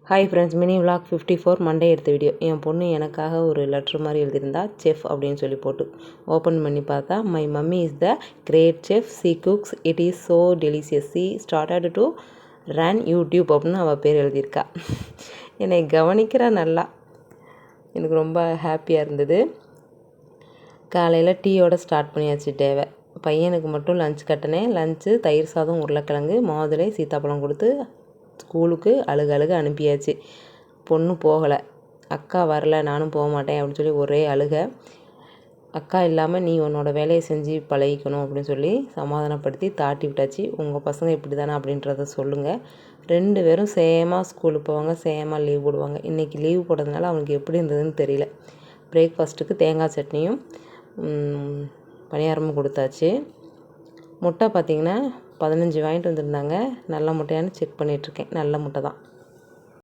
Hi friends, mini vlog 54 Monday எடுத்த video. என் பொண்ணு எனக்காக ஒரு லெட்ரு மாதிரி எழுதியிருந்தா, செஃப் அப்படின்னு சொல்லி போட்டு ஓப்பன் பண்ணி பார்த்தா, my mummy is the great chef, she cooks, it is so delicious, she started to run YouTube அப்படின்னு அவள் பேர் எழுதியிருக்கா. என்னை கவனிக்கிறா நல்லா. எனக்கு ரொம்ப ஹாப்பியாக இருந்தது. காலையில் டீயோட ஸ்டார்ட் பண்ணியாச்சு டேவை. பையனுக்கு மட்டும் லஞ்ச் கட்டினேன். லஞ்சு தயிர் சாதம், உருளைக்கிழங்கு, மாதுளை, சீத்தாப்பழம் கொடுத்து ஸ்கூலுக்கு அழுக அனுப்பியாச்சு. பொண்ணு போகலை. அக்கா வரல, நானும் போக மாட்டேன் அப்படின்னு சொல்லி ஒரே அழுக. அக்கா இல்லாமல் நீ உன்னோட வேலையை செஞ்சு பழகிக்கணும் அப்படின்னு சொல்லி சமாதானப்படுத்தி தாட்டி விட்டாச்சு. உங்கள் பசங்க இப்படி தானே அப்படின்றத சொல்லுங்கள். 2 பேரும் சேமாக ஸ்கூலுக்கு போவாங்க, சேமாக லீவ் போடுவாங்க. இன்றைக்கி லீவ் போட்டதுனால அவனுக்கு எப்படி இருந்ததுன்னு தெரியல. பிரேக்ஃபாஸ்ட்டுக்கு தேங்காய் சட்னியும் பணியாரமும் கொடுத்தாச்சு. முட்டை பார்த்திங்கன்னா 15 வாங்கிட்டு வந்திருந்தாங்க. நல்ல முட்டையானு செக் பண்ணிகிட்ருக்கேன். நல்ல முட்டை தான்.